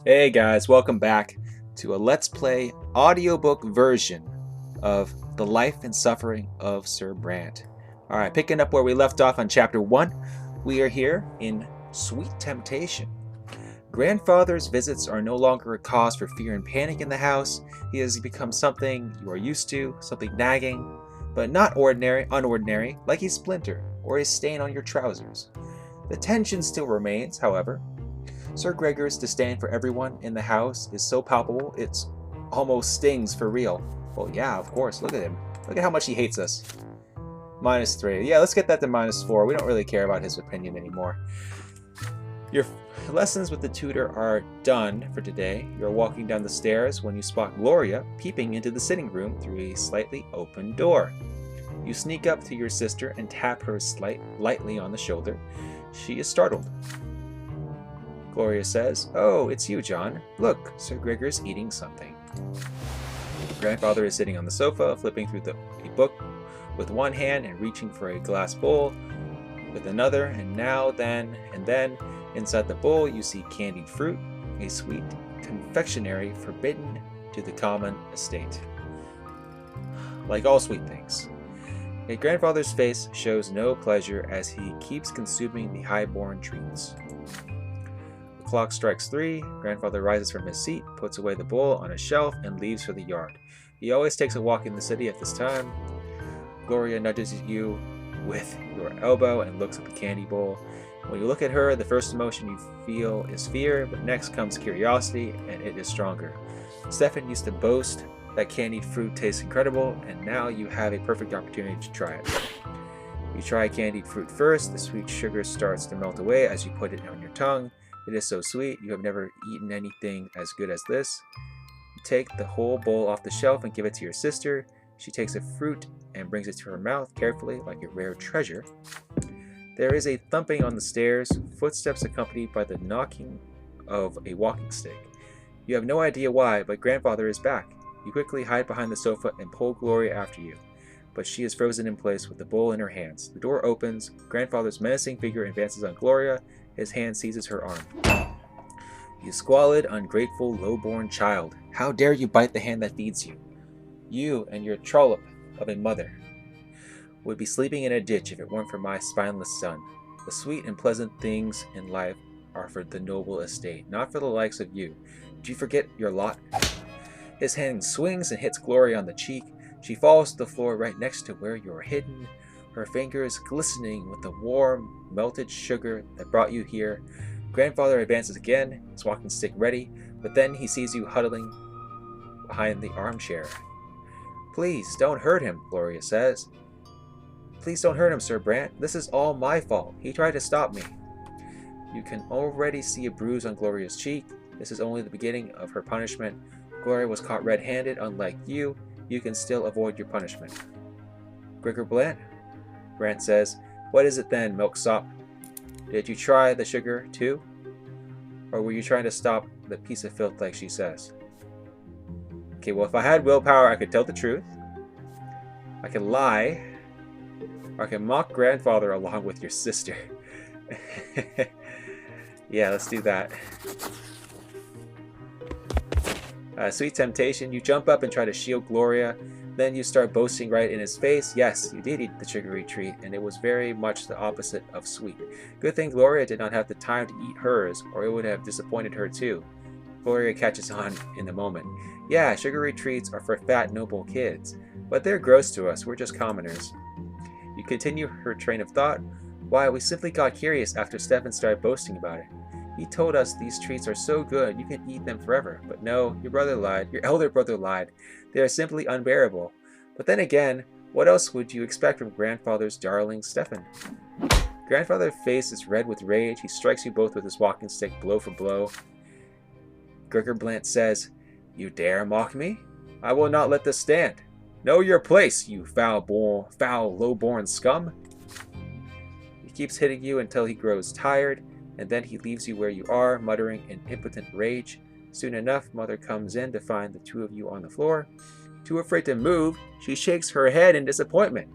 Hey guys, welcome back to a Let's Play audiobook version of The Life and Suffering of Sir Brante. Alright, picking up where we left off on Chapter 1, we are here in Sweet Temptation. Grandfather's visits are no longer a cause for fear and panic in the house. He has become something you are used to, something nagging, but not unordinary, like a splinter or a stain on your trousers. The tension still remains, however. Sir Gregor's disdain for everyone in the house is so palpable it almost stings for real. Well, yeah, of course. Look at him. Look at how much he hates us. -3. Yeah, let's get that to -4. We don't really care about his opinion anymore. Your lessons with the tutor are done for today. You're walking down the stairs when you spot Gloria peeping into the sitting room through a slightly open door. You sneak up to your sister and tap her lightly on the shoulder. She is startled. Gloria says, "Oh, it's you, John. Look, Sir Gregor's eating something." Grandfather is sitting on the sofa, flipping through a book with one hand and reaching for a glass bowl with another, and then, inside the bowl you see candied fruit, a sweet confectionery forbidden to the common estate. Like all sweet things. Yet grandfather's face shows no pleasure as he keeps consuming the high-born treats. The clock strikes 3. Grandfather rises from his seat, puts away the bowl on a shelf, and leaves for the yard. He always takes a walk in the city at this time. Gloria nudges you with your elbow and looks at the candy bowl. When you look at her, the first emotion you feel is fear, but next comes curiosity, and it is stronger. Stefan used to boast that candied fruit tastes incredible, and now you have a perfect opportunity to try it. You try candied fruit first. The sweet sugar starts to melt away as you put it on your tongue. It is so sweet, you have never eaten anything as good as this. You take the whole bowl off the shelf and give it to your sister. She takes a fruit and brings it to her mouth carefully, like a rare treasure. There is a thumping on the stairs, footsteps accompanied by the knocking of a walking stick. You have no idea why, but grandfather is back. You quickly hide behind the sofa and pull Gloria after you, but she is frozen in place with the bowl in her hands. The door opens. Grandfather's menacing figure advances on Gloria. His hand seizes her arm. "You squalid, ungrateful, low-born child. How dare you bite the hand that feeds you? You and your trollop of a mother would be sleeping in a ditch if it weren't for my spineless son. The sweet and pleasant things in life are for the noble estate, not for the likes of you. Do you forget your lot?" His hand swings and hits Gloria on the cheek. She falls to the floor right next to where you are hidden, her fingers glistening with the warm, melted sugar that brought you here. Grandfather advances again, his walking stick ready, but then he sees you huddling behind the armchair. "Please, don't hurt him," Gloria says. "Please don't hurt him, Sir Brante. This is all my fault. He tried to stop me." You can already see a bruise on Gloria's cheek. This is only the beginning of her punishment. Gloria was caught red-handed. Unlike you can still avoid your punishment. "Gregor Brante?" Brante says. "What is it then, milksop? Did you try the sugar too? Or were you trying to stop the piece of filth like she says?" Okay, well, if I had willpower, I could tell the truth. I can lie. Or I can mock grandfather along with your sister. Yeah, let's do that. Sweet temptation. You jump up and try to shield Gloria. Then you start boasting right in his face. Yes, you did eat the sugary treat, and it was very much the opposite of sweet. Good thing Gloria did not have the time to eat hers, or it would have disappointed her too. Gloria catches on in a moment. Yeah, sugary treats are for fat, noble kids, but they're gross to us. We're just commoners. You continue her train of thought. Why, we simply got curious after Stefan started boasting about it. He told us these treats are so good you can eat them forever. But no, your brother lied. Your elder brother lied. They are simply unbearable. But then again, what else would you expect from grandfather's darling Stefan? Grandfather's face is red with rage. He strikes you both with his walking stick, blow for blow. Gregor Brante says, "You dare mock me? I will not let this stand. Know your place, you foul, low-born scum." He keeps hitting you until he grows tired, and then he leaves you where you are, muttering in impotent rage. Soon enough, Mother comes in to find the two of you on the floor. Too afraid to move, she shakes her head in disappointment.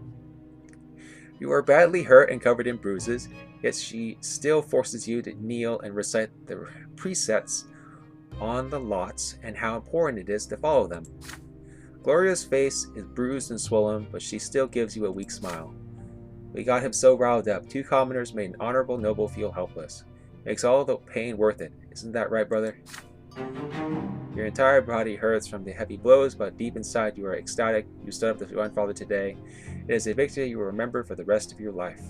You are badly hurt and covered in bruises, yet she still forces you to kneel and recite the precepts on the lots and how important it is to follow them. Gloria's face is bruised and swollen, but she still gives you a weak smile. We got him so riled up. 2 commoners made an honorable noble feel helpless. Makes all the pain worth it. Isn't that right, brother? Your entire body hurts from the heavy blows, but deep inside you are ecstatic. You stood up to the grandfather today. It is a victory you will remember for the rest of your life.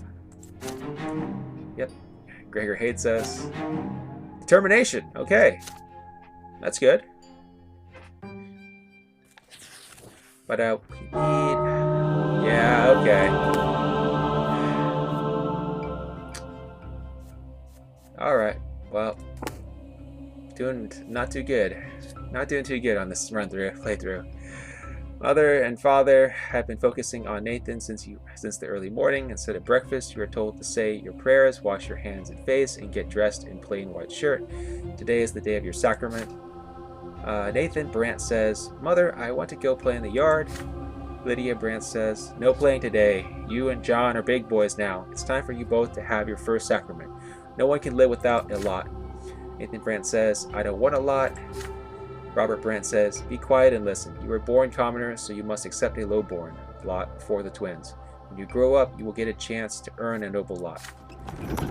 Yep. Gregor hates us. Determination. Okay. That's good. But we need... Yeah, okay. Alright. Well, not too good. Not doing too good on this playthrough. Mother and father have been focusing on Nathan since the early morning. Instead of breakfast, you are told to say your prayers, wash your hands and face, and get dressed in plain white shirt. Today is the day of your sacrament. Nathan Brant says, Mother, I want to go play in the yard. Lydia Brant says, no playing today. You and John are big boys now. It's time for you both to have your first sacrament. No one can live without a lot. Nathan Brant says, I don't want a lot. Robert Brant says, be quiet and listen. You were born commoner, so you must accept a lowborn lot for the twins. When you grow up, you will get a chance to earn a noble lot.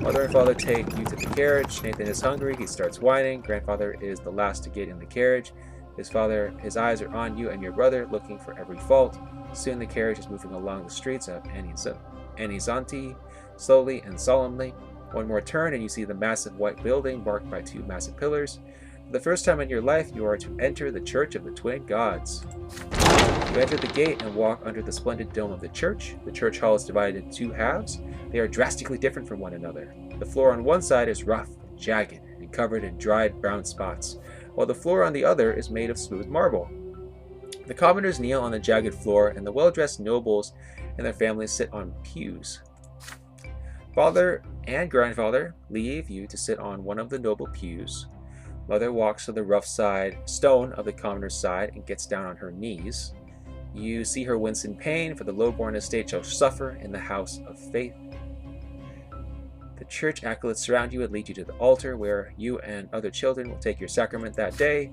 Mother and father take you to the carriage. Nathan is hungry. He starts whining. Grandfather is the last to get in the carriage. His eyes are on you and your brother, looking for every fault. Soon the carriage is moving along the streets of Anizanti, slowly and solemnly. One more turn and you see the massive white building marked by 2 massive pillars. For the first time in your life, you are to enter the Church of the Twin Gods. You enter the gate and walk under the splendid dome of the church. The church hall is divided into 2 halves. They are drastically different from one another. The floor on one side is rough, jagged, and covered in dried brown spots, while the floor on the other is made of smooth marble. The commoners kneel on the jagged floor, and the well-dressed nobles and their families sit on pews. Father and grandfather leave you to sit on one of the noble pews. Mother walks to the rough stone of the commoner's side and gets down on her knees. You see her wince in pain, for the lowborn estate shall suffer in the house of faith. The church acolytes surround you and lead you to the altar, where you and other children will take your sacrament that day.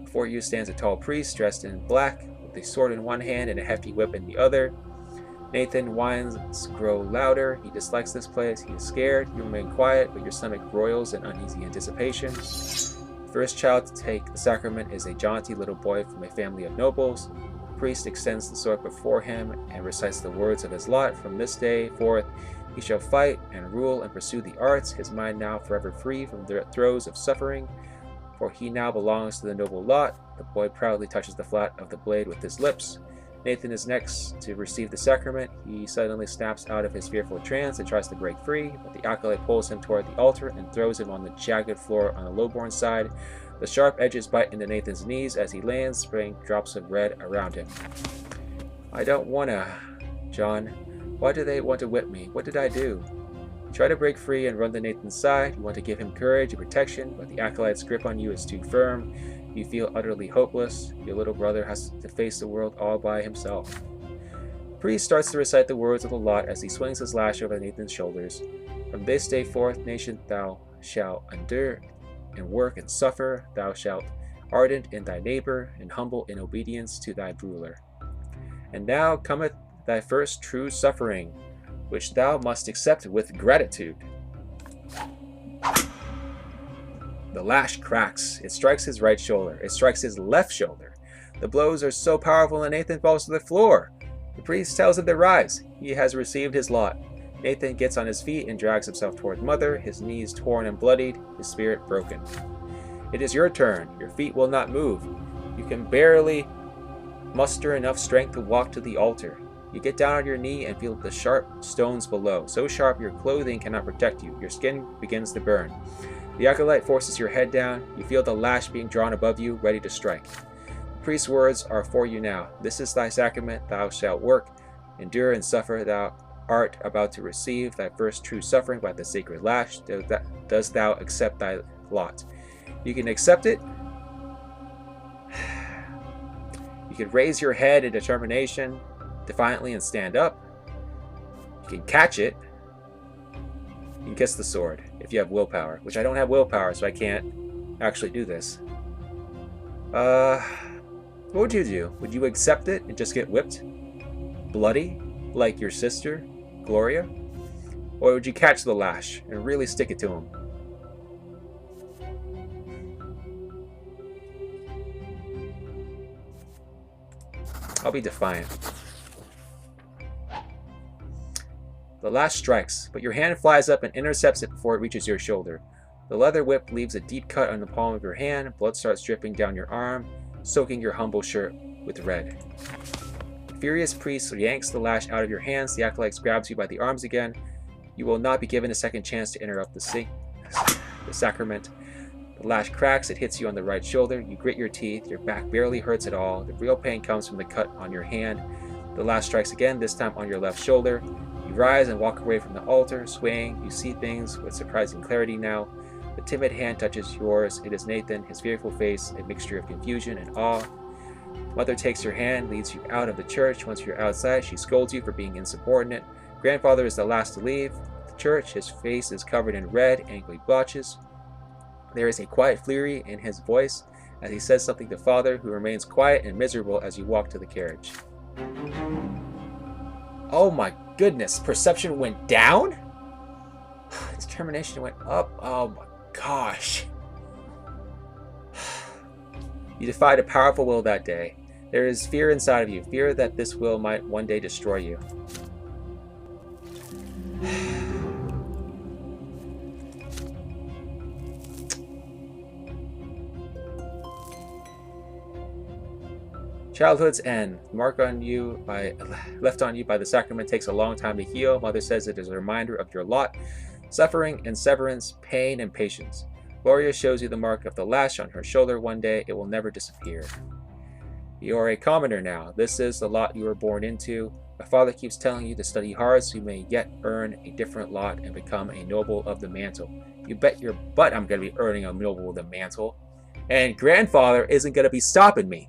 Before you stands a tall priest dressed in black, with a sword in one hand and a hefty whip in the other. Nathan whines grow louder. He dislikes this place. He is scared. You remain quiet, but your stomach roils in uneasy anticipation. The first child to take the sacrament is a jaunty little boy from a family of nobles. The priest extends the sword before him and recites the words of his lot. From this day forth, he shall fight and rule and pursue the arts, his mind now forever free from the throes of suffering, for he now belongs to the noble lot. The boy proudly touches the flat of the blade with his lips. Nathan is next to receive the sacrament. He suddenly snaps out of his fearful trance and tries to break free, but the acolyte pulls him toward the altar and throws him on the jagged floor on the lowborn side. The sharp edges bite into Nathan's knees as he lands, spraying drops of red around him. I don't wanna, John. Why do they want to whip me? What did I do? You try to break free and run to Nathan's side. You want to give him courage and protection, but the acolyte's grip on you is too firm. You feel utterly hopeless. Your little brother has to face the world all by himself. The priest starts to recite the words of the lot as he swings his lash over Nathan's shoulders. From this day forth, nation, thou shalt endure and work and suffer. Thou shalt ardent in thy neighbor and humble in obedience to thy ruler. And now cometh thy first true suffering, which thou must accept with gratitude. The lash cracks. It strikes his right shoulder. It strikes his left shoulder. The blows are so powerful that Nathan falls to the floor. The priest tells him to rise. He has received his lot. Nathan gets on his feet and drags himself toward Mother, his knees torn and bloodied, his spirit broken. It is your turn. Your feet will not move. You can barely muster enough strength to walk to the altar. You get down on your knee and feel the sharp stones below, so sharp your clothing cannot protect you. Your skin begins to burn. The acolyte forces your head down. You feel the lash being drawn above you, ready to strike. The priest's words are for you now. This is thy sacrament. Thou shalt work, endure, and suffer. Thou art about to receive thy first true suffering by the sacred lash. Dost thou accept thy lot? You can accept it. You can raise your head in determination, defiantly, and stand up. You can catch it. You can kiss the sword if you have willpower, which I don't have willpower, so I can't actually do this. What would you do? Would you accept it and just get whipped? Bloody? Like your sister, Gloria? Or would you catch the lash and really stick it to him? I'll be defiant. The lash strikes, but your hand flies up and intercepts it before it reaches your shoulder. The leather whip leaves a deep cut on the palm of your hand. Blood starts dripping down your arm, soaking your humble shirt with red. The furious priest yanks the lash out of your hands. The acolyte grabs you by the arms again. You will not be given a second chance to interrupt the sacrament. The lash cracks. It hits you on the right shoulder. You grit your teeth. Your back barely hurts at all. The real pain comes from the cut on your hand. The lash strikes again, this time on your left shoulder. You rise and walk away from the altar, swaying. You see things with surprising clarity now. The timid hand touches yours. It is Nathan, his fearful face, a mixture of confusion and awe. Mother takes your hand, leads you out of the church. Once you're outside, she scolds you for being insubordinate. Grandfather is the last to leave the church. His face is covered in red, angry blotches. There is a quiet fury in his voice as he says something to Father, who remains quiet and miserable as you walk to the carriage. Oh my goodness, perception went down? Determination went up. Oh my gosh. You defied a powerful will that day. There is fear inside of you, fear that this will might one day destroy you. Childhood's end. Mark on you left on you by the sacrament takes a long time to heal. Mother says it is a reminder of your lot, suffering and severance, pain and patience. Gloria shows you the mark of the lash on her shoulder. One day it will never disappear. You are a commoner now. This is the lot you were born into. My father keeps telling you to study hard so you may yet earn a different lot and become a noble of the mantle. You bet your butt I'm going to be earning a noble of the mantle. And grandfather isn't going to be stopping me.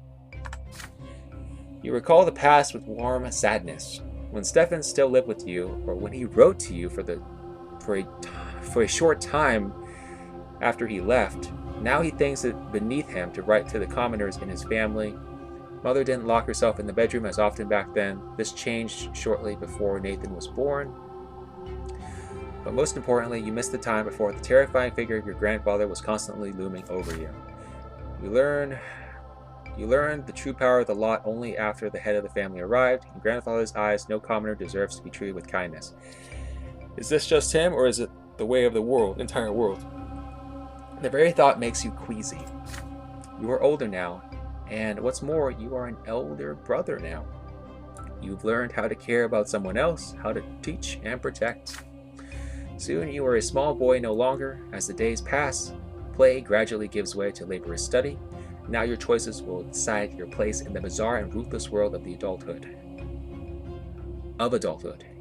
You recall the past with warm sadness. When Stefan still lived with you, or when he wrote to you for a short time after he left, now he thinks it beneath him to write to the commoners in his family. Mother didn't lock herself in the bedroom as often back then. This changed shortly before Nathan was born. But most importantly, you missed the time before the terrifying figure of your grandfather was constantly looming over you. You learned the true power of the lot only after the head of the family arrived. In grandfather's eyes, no commoner deserves to be treated with kindness. Is this just him, or is it the way of the world, entire world? The very thought makes you queasy. You are older now, and what's more, you are an elder brother now. You've learned how to care about someone else, how to teach and protect. Soon you are a small boy no longer. As the days pass, play gradually gives way to laborious study. Now your choices will decide your place in the bizarre and ruthless world of adulthood.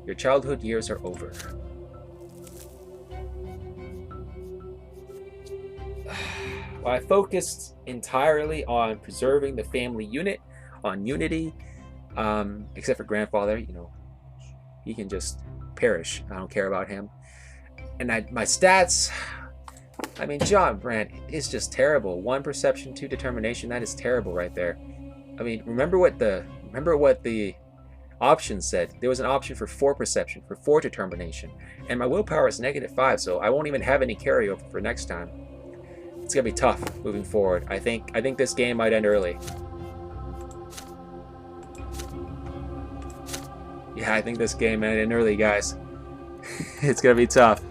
Your childhood years are over. Well, I focused entirely on preserving the family unit, on unity, except for grandfather. He can just perish. I don't care about him. And my stats, I mean, John Brandt is just terrible. 1 perception, 2 determination. That is terrible right there. I mean, remember what the option said. There was an option for 4 perception, for 4 determination, and my willpower is -5, so I won't even have any carryover for next time. It's gonna be tough moving forward. I think this game might end early. Yeah, I think this game might end early, guys. It's gonna be tough.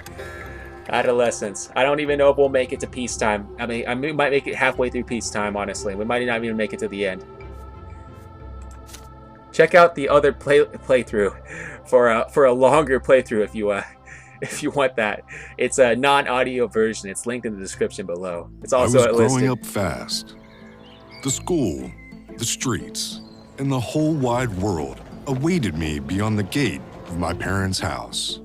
Adolescence. I don't even know if we'll make it to peacetime. I mean, we might make it halfway through peacetime, honestly. We might not even make it to the end. Check out the other playthrough for a longer playthrough if you want that. It's a non-audio version. It's linked in the description below. It's also I was listed. growing up fast. The school, the streets, and the whole wide world awaited me beyond the gate of my parents' house.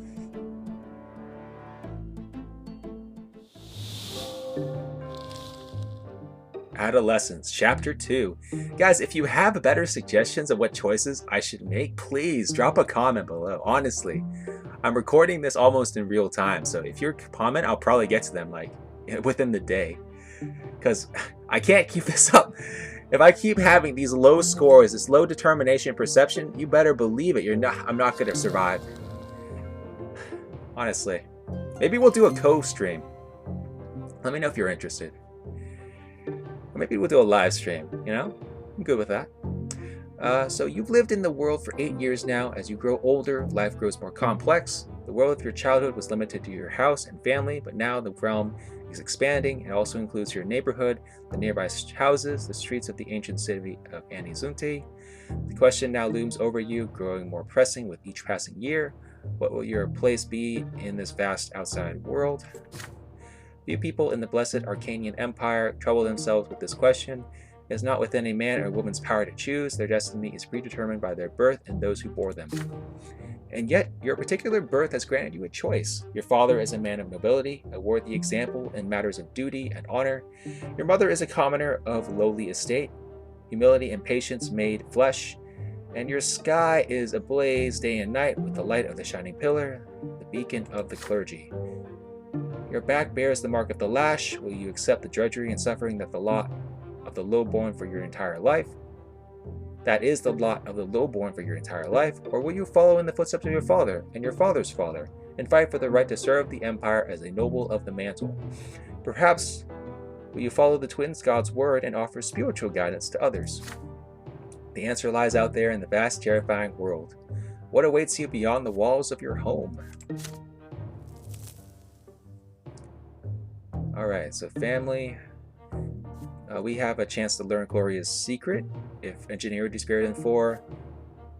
Adolescence, Chapter 2. Guys, if you have better suggestions of what choices I should make, please drop a comment below. Honestly, I'm recording this almost in real time, so if you comment, I'll probably get to them like within the day. because I can't keep this up. If I keep having these low scores, this low determination and perception, you better believe it. I'm not going to survive. Honestly. Maybe we'll do a co-stream. Let me know if you're interested. Or maybe we'll do a live stream, you know? I'm good with that. So you've lived in the world for 8 years now. As you grow older, life grows more complex. The world of your childhood was limited to your house and family, but now the realm is expanding. It also includes your neighborhood, the nearby houses, the streets of the ancient city of Anizunti. The question now looms over you, growing more pressing with each passing year. What will your place be in this vast outside world? Few people in the blessed Arcanian Empire trouble themselves with this question. It is not within a man or woman's power to choose. Their destiny is predetermined by their birth and those who bore them. And yet, your particular birth has granted you a choice. Your father is a man of nobility, a worthy example in matters of duty and honor. Your mother is a commoner of lowly estate, humility and patience made flesh. And your sky is ablaze day and night with the light of the shining pillar, the beacon of the clergy. Your back bears the mark of the lash. Will you accept the drudgery and suffering that the lot of the lowborn for your entire life? That is the lot of the lowborn for your entire life, or will you follow in the footsteps of your father and your father's father, and fight for the right to serve the empire as a noble of the mantle? Perhaps will you follow the twins' God's word and offer spiritual guidance to others? The answer lies out there in the vast, terrifying world. What awaits you beyond the walls of your home? Alright, so family. We have a chance to learn Gloria's secret, if ingenuity is greater than 4.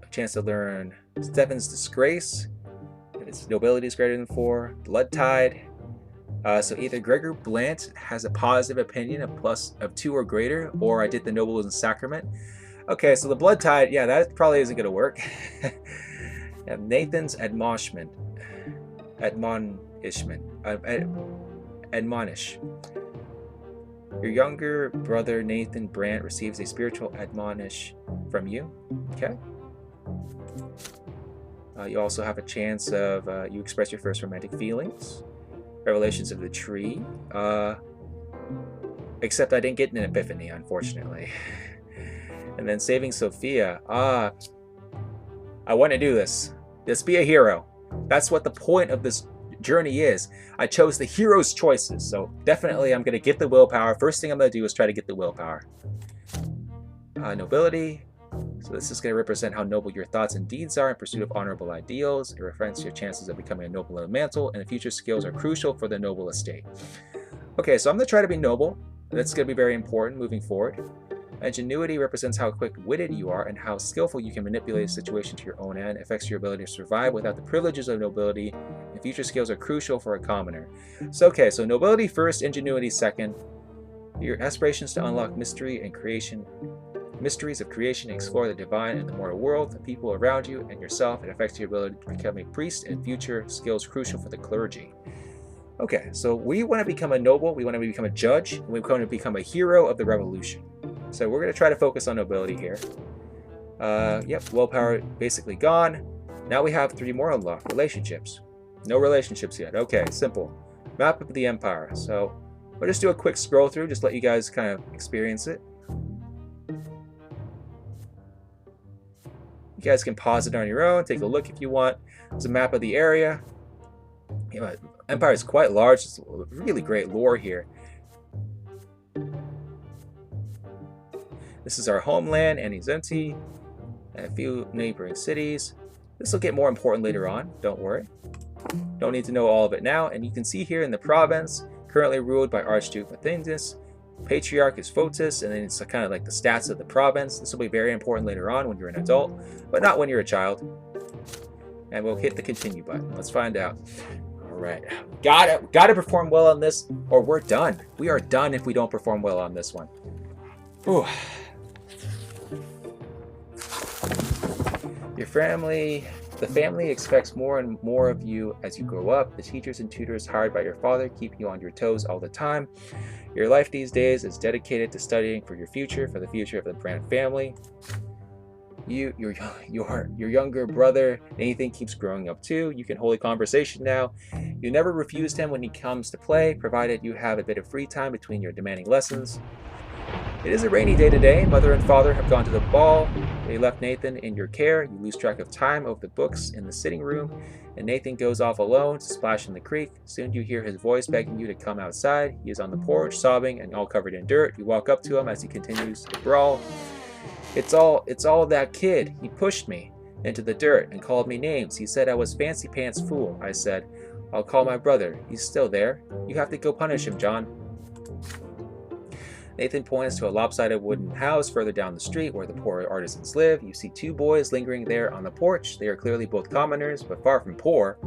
A chance to learn Stefan's disgrace, if its nobility is greater than 4. Blood tide. So either Gregor Blant has a positive opinion of 2 or greater, or I did the noble in sacrament. Okay, so the blood tide, yeah, that probably isn't going to work. And Nathan's admonish. Your younger brother Nathan Brant receives a spiritual admonish from you. Okay. You also have a chance of you express your first romantic feelings. Revelations of the tree. Except I didn't get an epiphany, unfortunately. And then saving Sophia. I want to do this. Let's be a hero. That's what the point of this journey is. I chose the hero's choices, so definitely I'm going to get the willpower. First thing I'm going to do is try to get the willpower. Nobility. So this is going to represent how noble your thoughts and deeds are in pursuit of honorable ideals. It reflects your chances of becoming a noble of the mantle, and the future skills are crucial for the noble estate. Okay, so I'm going to try to be noble. That's going to be very important moving forward. Ingenuity represents how quick-witted you are and how skillful you can manipulate a situation to your own end. It affects your ability to survive without the privileges of nobility, and future skills are crucial for a commoner. So, okay, so nobility first, ingenuity second. Your aspirations to unlock mysteries of creation, explore the divine and the mortal world, the people around you, and yourself. It affects your ability to become a priest and future skills crucial for the clergy. Okay, so we want to become a noble, we want to become a judge, and we want to become a hero of the revolution. So we're going to try to focus on nobility here. Yep, willpower basically gone. Now we have 3 more unlocked. Relationships. No relationships yet. Okay, simple. Map of the Empire. So we'll just do a quick scroll through, just let you guys kind of experience it. You guys can pause it on your own, take a look if you want. It's a map of the area. You know, Empire is quite large. It's really great lore here. This is our homeland, Anizunti, and a few neighboring cities. This will get more important later on, don't worry. Don't need to know all of it now, and you can see here in the province, currently ruled by Archduke Matthias, Patriarch is Photis, and then it's kind of like the stats of the province. This will be very important later on when you're an adult, but not when you're a child. And we'll hit the continue button. Let's find out. All right, gotta perform well on this, or we're done. We are done if we don't perform well on this one. Whew. The family expects more and more of you as you grow up. The teachers and tutors hired by your father keep you on your toes all the time. Your life these days is dedicated to studying for your future, for the future of the Brant family. Your younger brother Nathan keeps growing up too. You can hold a conversation now. You never refused him when he comes to play, provided you have a bit of free time between your demanding lessons. It is a rainy day today. Mother and father have gone to the ball. They left Nathan in your care. You lose track of time over the books in the sitting room, and Nathan goes off alone to splash in the creek. Soon you hear his voice begging you to come outside. He is on the porch, sobbing and all covered in dirt. You walk up to him as he continues to brawl. It's all that kid. He pushed me into the dirt and called me names. He said I was fancy pants fool. I said, I'll call my brother. He's still there. You have to go punish him, John. Nathan points to a lopsided wooden house further down the street where the poor artisans live. You see two boys lingering there on the porch. They are clearly both commoners, but far from poor.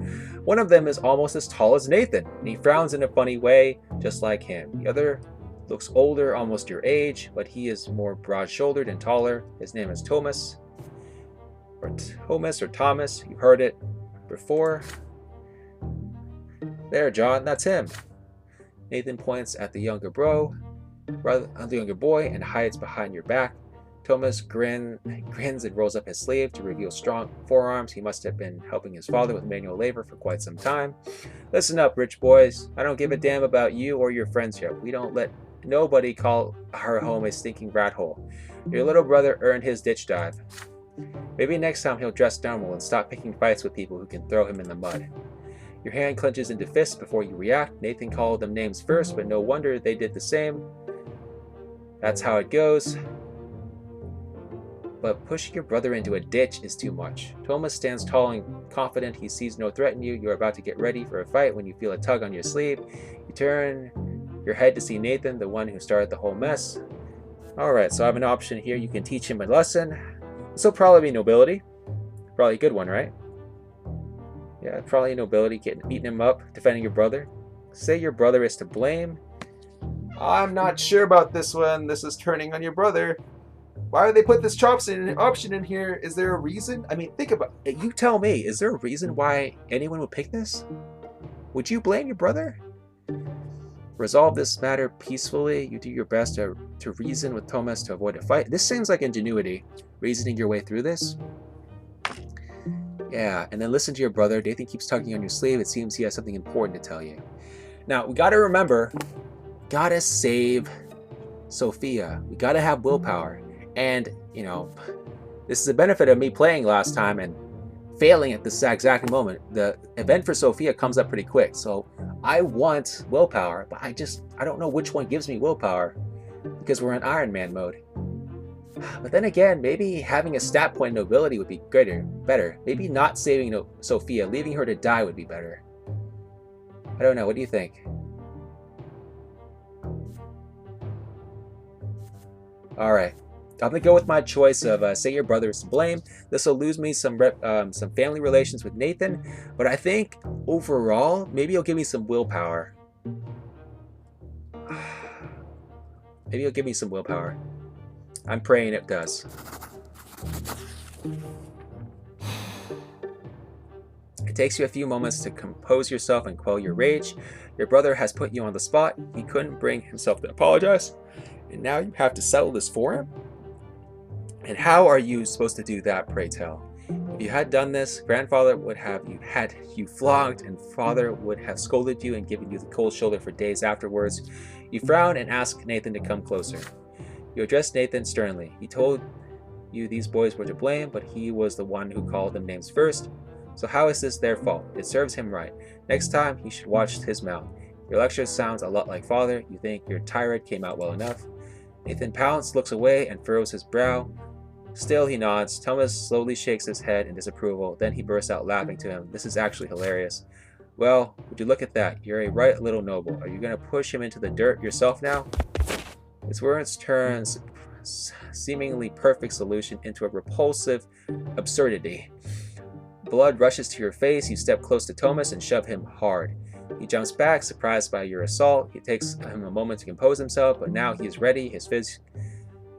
One of them is almost as tall as Nathan, and he frowns in a funny way, just like him. The other looks older, almost your age, but he is more broad-shouldered and taller. His name is Thomas. Or Thomas. You've heard it before. There, John, that's him. Nathan points at the younger boy and hides behind your back. Thomas grins and rolls up his sleeve to reveal strong forearms. He must have been helping his father with manual labor for quite some time. Listen up, rich boys. I don't give a damn about you or your friendship. We don't let nobody call our home a stinking rat hole. Your little brother earned his ditch dive. Maybe next time he'll dress normal and stop picking fights with people who can throw him in the mud. Your hand clenches into fists before you react. Nathan called them names first, but no wonder they did the same. That's how it goes. But pushing your brother into a ditch is too much. Thomas stands tall and confident. He sees no threat in you. You're about to get ready for a fight when you feel a tug on your sleeve. You turn your head to see Nathan, the one who started the whole mess. Alright, so I have an option here. You can teach him a lesson. This will probably be nobility. Probably a good one, right? Yeah, probably nobility, beating him up, defending your brother. Say your brother is to blame. I'm not sure about this one. This is turning on your brother. Why would they put this option in here? Is there a reason? I mean, think about it. You tell me. Is there a reason why anyone would pick this? Would you blame your brother? Resolve this matter peacefully. You do your best to reason with Thomas to avoid a fight. This seems like ingenuity, reasoning your way through this. Yeah, and then listen to your brother. Nathan keeps tugging on your sleeve. It seems he has something important to tell you. Now, we got to remember, gotta save Sophia. We gotta have willpower. And, you know, this is a benefit of me playing last time and failing at this exact moment. The event for Sophia comes up pretty quick. So I want willpower, but I don't know which one gives me willpower because we're in Ironman mode. But then again, maybe having a stat point nobility would be better. Maybe not saving Sophia, leaving her to die would be better. I don't know. What do you think? All right. I'm going to go with my choice of say your brother is to blame. This will lose me some family relations with Nathan, but I think overall, maybe he'll give me some willpower. Maybe he'll give me some willpower. I'm praying it does. It takes you a few moments to compose yourself and quell your rage. Your brother has put you on the spot. He couldn't bring himself to apologize, and now you have to settle this for him? And how are you supposed to do that, pray tell? If you had done this, grandfather would have had you flogged, and father would have scolded you and given you the cold shoulder for days afterwards. You frown and ask Nathan to come closer. You address Nathan sternly. He told you these boys were to blame, but he was the one who called them names first. So how is this their fault? It serves him right. Next time, he should watch his mouth. Your lecture sounds a lot like father. You think your tirade came out well enough. Nathan pouts, looks away, and furrows his brow. Still, he nods. Thomas slowly shakes his head in disapproval. Then he bursts out laughing to him. This is actually hilarious. Well, would you look at that? You're a right little noble. Are you going to push him into the dirt yourself now? His words turns seemingly perfect solution into a repulsive absurdity. Blood rushes to your face. You step close to Thomas and shove him hard. He jumps back, surprised by your assault. It takes him a moment to compose himself, but now he is ready. His fists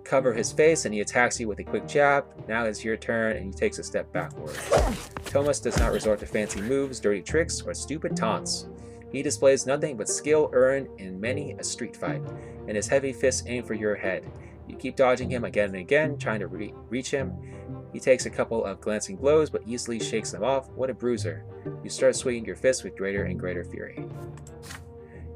cover his face, and he attacks you with a quick jab. Now it's your turn, and he takes a step backward. Thomas does not resort to fancy moves, dirty tricks, or stupid taunts. He displays nothing but skill earned in many a street fight, and his heavy fists aim for your head. You keep dodging him again and again, trying to reach him. He takes a couple of glancing blows, but easily shakes them off. What a bruiser. You start swinging your fists with greater and greater fury.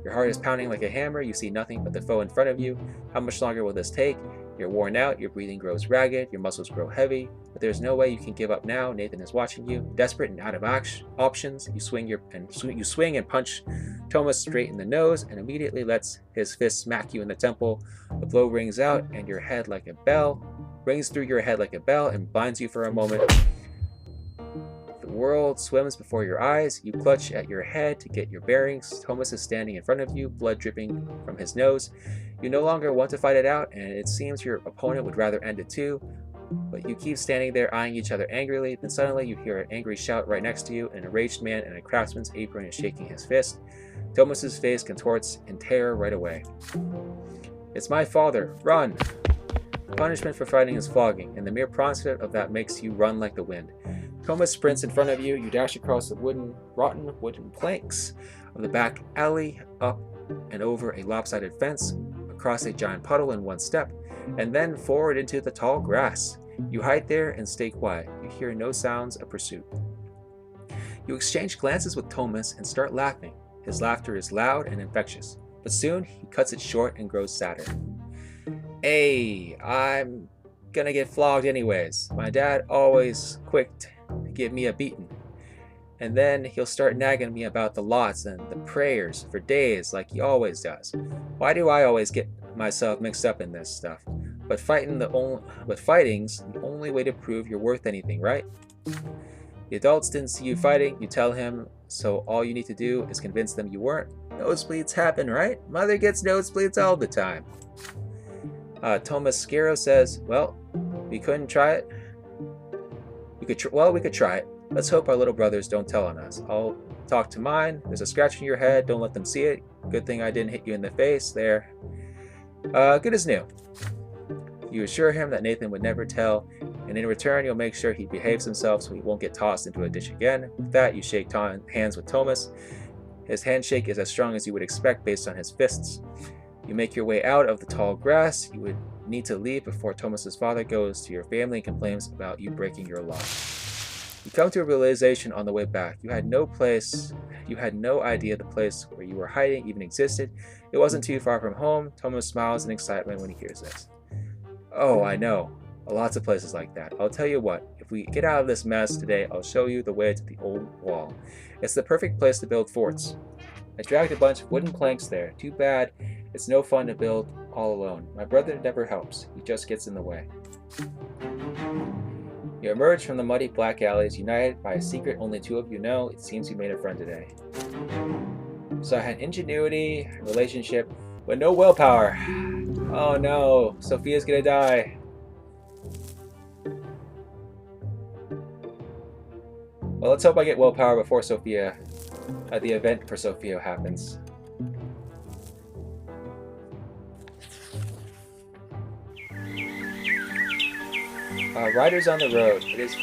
Your heart is pounding like a hammer. You see nothing but the foe in front of you. How much longer will this take? You're worn out, your breathing grows ragged, your muscles grow heavy, but there's no way you can give up now. Nathan is watching you. Desperate and out of options, you swing and punch Thomas straight in the nose and immediately lets his fist smack you in the temple. The blow rings out and rings through your head like a bell and blinds you for a moment. The world swims before your eyes. You clutch at your head to get your bearings. Thomas is standing in front of you, blood dripping from his nose. You no longer want to fight it out, and it seems your opponent would rather end it too, but you keep standing there eyeing each other angrily. Then suddenly you hear an angry shout right next to you. An enraged man in a craftsman's apron is shaking his fist. Thomas's face contorts in terror right away. It's my father! Run! Punishment for fighting is flogging, and the mere prospect of that makes you run like the wind. Thomas sprints in front of you. You dash across the rotten wooden planks of the back alley, up and over a lopsided fence, across a giant puddle in one step, and then forward into the tall grass. You hide there and stay quiet. You hear no sounds of pursuit. You exchange glances with Thomas and start laughing. His laughter is loud and infectious, but soon he cuts it short and grows sadder. Hey, I'm gonna get flogged anyways. My dad always quick to give me a beating. And then he'll start nagging me about the lots and the prayers for days like he always does. Why do I always get myself mixed up in this stuff? But fighting's the only way to prove you're worth anything, right? The adults didn't see you fighting, you tell him, so all you need to do is convince them you weren't. Nosebleeds happen, right? Mother gets nosebleeds all the time. Thomas Scaro says, well, we couldn't try it. We could try it. Let's hope our little brothers don't tell on us. I'll talk to mine. There's a scratch in your head. Don't let them see it. Good thing I didn't hit you in the face there. Good as new. You assure him that Nathan would never tell, and in return, you'll make sure he behaves himself so he won't get tossed into a ditch again. With that, you shake hands with Thomas. His handshake is as strong as you would expect based on his fists. You make your way out of the tall grass. You would need to leave before Thomas's father goes to your family and complains about you breaking your law. You come to a realization on the way back. You had no idea the place where you were hiding even existed. It wasn't too far from home. Thomas smiles in excitement when he hears this. Oh, I know. Lots of places like that. I'll tell you what, if we get out of this mess today, I'll show you the way to the old wall. It's the perfect place to build forts. I dragged a bunch of wooden planks there. Too bad it's no fun to build all alone. My brother never helps. He just gets in the way. You emerge from the muddy black alleys, united by a secret only two of you know. It seems you made a friend today. So I had ingenuity, relationship, but no willpower. Oh no, Sophia's gonna die. Well, let's hope I get willpower before the event for Sophia happens. Riders on the road. It is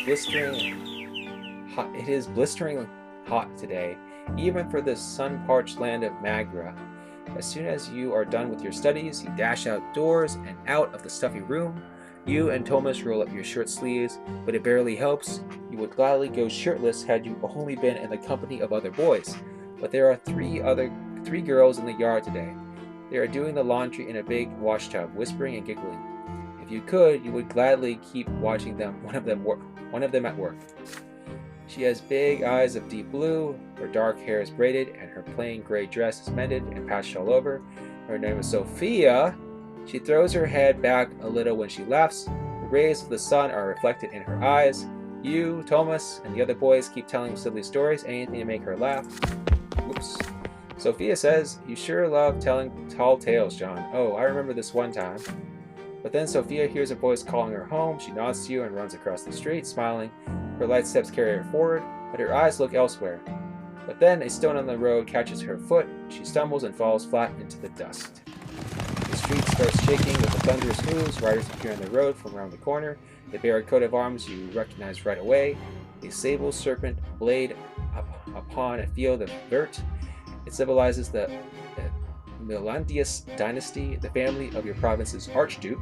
blistering hot today, even for the sun-parched land of Magra. As soon as you are done with your studies, you dash outdoors and out of the stuffy room. You and Thomas roll up your shirt sleeves, but it barely helps. You would gladly go shirtless had you only been in the company of other boys. But there are three girls in the yard today. They are doing the laundry in a big wash tub, whispering and giggling. If you could, you would gladly keep watching them. One of them at work. She has big eyes of deep blue. Her dark hair is braided, and her plain gray dress is mended and patched all over. Her name is Sophia. She throws her head back a little when she laughs. The rays of the sun are reflected in her eyes. You, Thomas, and the other boys keep telling silly stories, anything to make her laugh. Oops. Sophia says, "You sure love telling tall tales, John. Oh, I remember this one time." But then Sophia hears a voice calling her home. She nods to you and runs across the street, smiling. Her light steps carry her forward, but her eyes look elsewhere. But then a stone on the road catches her foot. She stumbles and falls flat into the dust. The street starts shaking with a thunderous news. Riders appear on the road from around the corner. They bear a coat of arms you recognize right away. A sable serpent blade upon a field of dirt. It symbolizes the Milandius dynasty, the family of your province's archduke.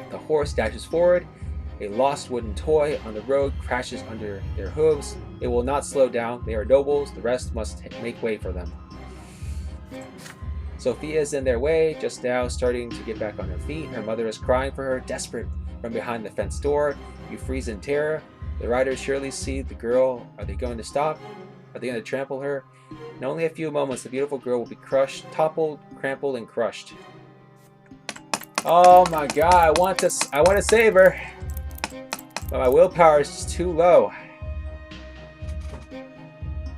The horse dashes forward. A lost wooden toy on the road crashes under their hooves. They will not slow down. They are nobles. The rest must make way for them. Sophia is in their way, just now starting to get back on her feet. Her mother is crying for her, desperate, from behind the fenced door. You freeze in terror. The riders surely see the girl. Are they going to stop? Are they going to trample her? In only a few moments, the beautiful girl will be crushed, toppled, trampled, and crushed. Oh my god, I want to save her. But my willpower is just too low.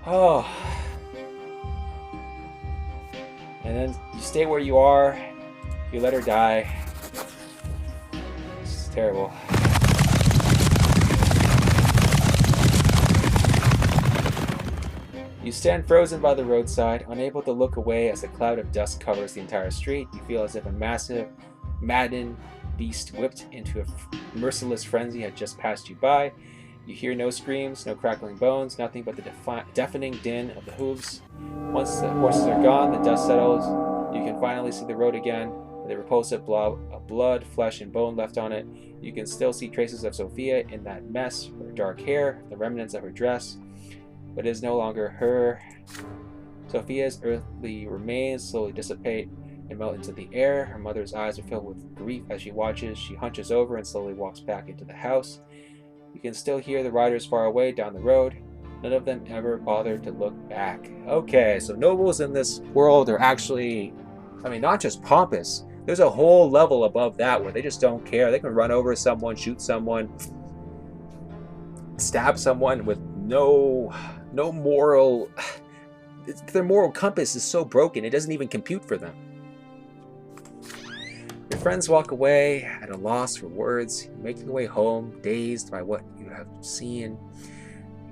Oh. And then you stay where you are. You let her die. It's terrible. You stand frozen by the roadside, unable to look away as a cloud of dust covers the entire street. You feel as if a massive, maddened beast whipped into a merciless frenzy had just passed you by. You hear no screams, no crackling bones, nothing but the deafening din of the hooves. Once the horses are gone, the dust settles. You can finally see the road again, with a repulsive blob of blood, flesh, and bone left on it. You can still see traces of Sophia in that mess, her dark hair, the remnants of her dress. But it is no longer her. Sophia's earthly remains slowly dissipate and melt into the air. Her mother's eyes are filled with grief as she watches. She hunches over and slowly walks back into the house. You can still hear the riders far away down the road. None of them ever bothered to look back. Okay, so nobles in this world are actually, not just pompous. There's a whole level above that where they just don't care. They can run over someone, shoot someone, stab someone with no moral. Their moral compass is so broken, it doesn't even compute for them. Your friends walk away at a loss for words, making your way home, dazed by what you have seen.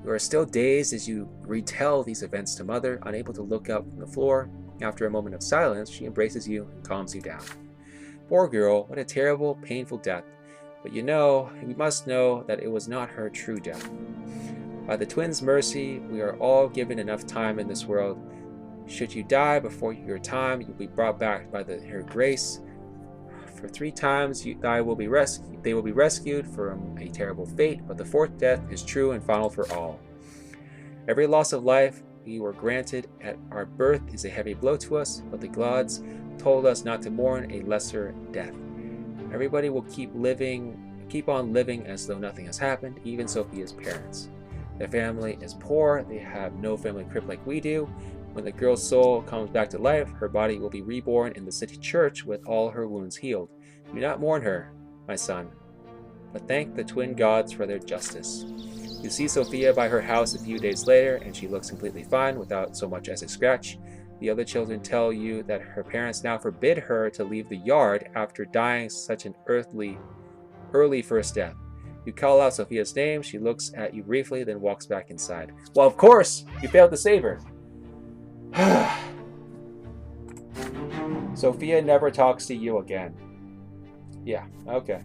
You are still dazed as you retell these events to Mother, unable to look up from the floor. After a moment of silence, she embraces you and calms you down. Poor girl, what a terrible, painful death. But you must know that it was not her true death. By the twins' mercy, we are all given enough time in this world. Should you die before your time, you'll be brought back by her grace. For 3 times they will be rescued from a terrible fate, but the 4th death is true and final for all. Every loss of life we were granted at our birth is a heavy blow to us, but the gods told us not to mourn a lesser death. Everybody will keep on living as though nothing has happened, even Sophia's parents. Their family is poor, they have no family crypt like we do. When the girl's soul comes back to life, her body will be reborn in the city church with all her wounds healed. Do not mourn her, my son, but thank the twin gods for their justice. You see Sophia by her house a few days later, and she looks completely fine without so much as a scratch. The other children tell you that her parents now forbid her to leave the yard after dying such an early first death. You call out Sophia's name, she looks at you briefly, then walks back inside. Well, of course, you failed to save her. Sophia never talks to you again. Yeah, okay.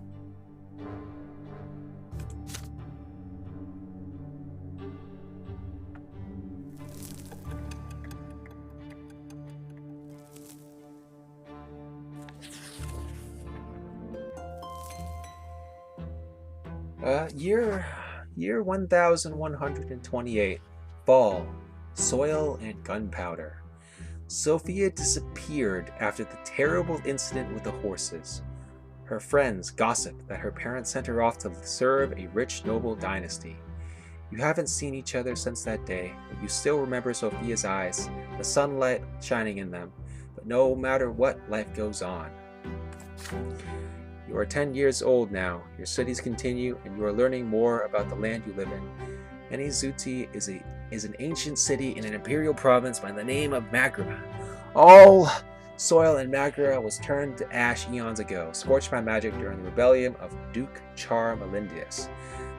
Year 1128. Fall. Soil and gunpowder. Sophia disappeared after the terrible incident with the horses. Her friends gossip that her parents sent her off to serve a rich noble dynasty. You haven't seen each other since that day, but you still remember Sophia's eyes, the sunlight shining in them. But no matter what, life goes on. You are 10 years old now, your studies continue, and you are learning more about the land you live in. Enizuti is an ancient city in an imperial province by the name of Magra. All soil in Magra was turned to ash eons ago, scorched by magic during the rebellion of Duke Char Melindius.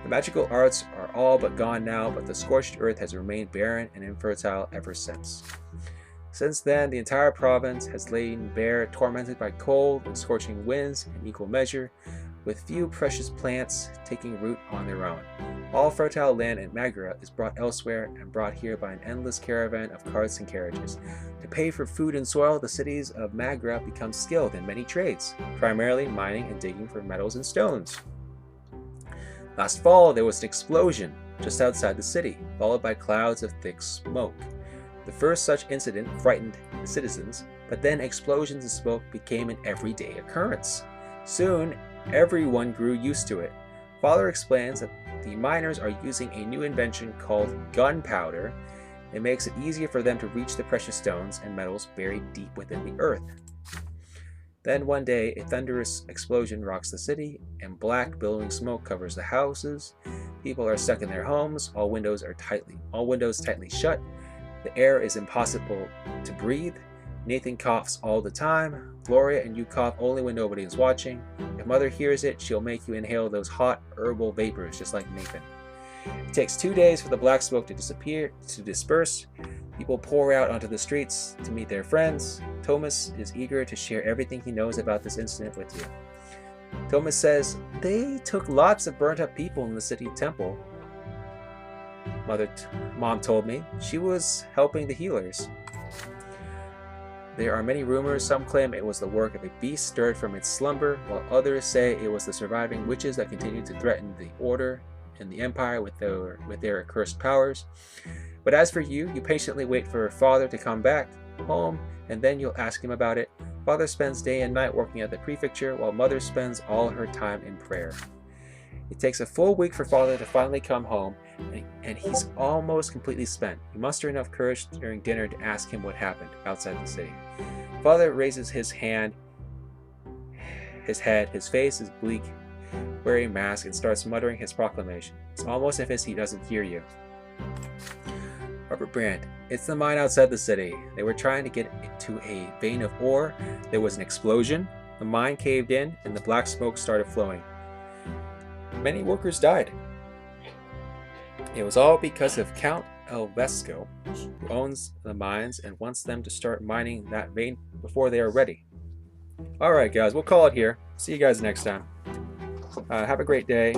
The magical arts are all but gone now, but the scorched earth has remained barren and infertile ever since. Since then, the entire province has lain bare, tormented by cold and scorching winds in equal measure, with few precious plants taking root on their own. All fertile land in Magra is brought elsewhere and brought here by an endless caravan of carts and carriages. To pay for food and soil, the cities of Magra become skilled in many trades, primarily mining and digging for metals and stones. Last fall, there was an explosion just outside the city, followed by clouds of thick smoke. The first such incident frightened the citizens, but then explosions and smoke became an everyday occurrence. Soon, everyone grew used to it. Father explains that the miners are using a new invention called gunpowder. It makes it easier for them to reach the precious stones and metals buried deep within the earth. Then one day, a thunderous explosion rocks the city, and black, billowing smoke covers the houses. People are stuck in their homes. All windows tightly shut. The air is impossible to breathe. Nathan coughs all the time. Gloria and you cough only when nobody is watching. If Mother hears it, she'll make you inhale those hot herbal vapors, just like Nathan. It takes 2 days for the black smoke to disperse. People pour out onto the streets to meet their friends. Thomas is eager to share everything he knows about this incident with you. Thomas says, they took lots of burnt up people in the city temple. Mom told me she was helping the healers. There are many rumors. Some claim it was the work of a beast stirred from its slumber, while others say it was the surviving witches that continued to threaten the order and the empire with their accursed powers. But as for you, you patiently wait for Father to come back home, and then you'll ask him about it. Father spends day and night working at the prefecture, while Mother spends all her time in prayer. It takes a full week for Father to finally come home, and he's almost completely spent. You muster enough courage during dinner to ask him what happened outside the city. Father raises his head, his face is bleak, wearing a mask, and starts muttering his proclamation. It's almost as if he doesn't hear you. Robert Brant, it's the mine outside the city. They were trying to get into a vein of ore. There was an explosion. The mine caved in, and the black smoke started flowing. Many workers died. It was all because of Count Elvesco, who owns the mines and wants them to start mining that vein before they are ready. Alright guys, we'll call it here. See you guys next time. Have a great day.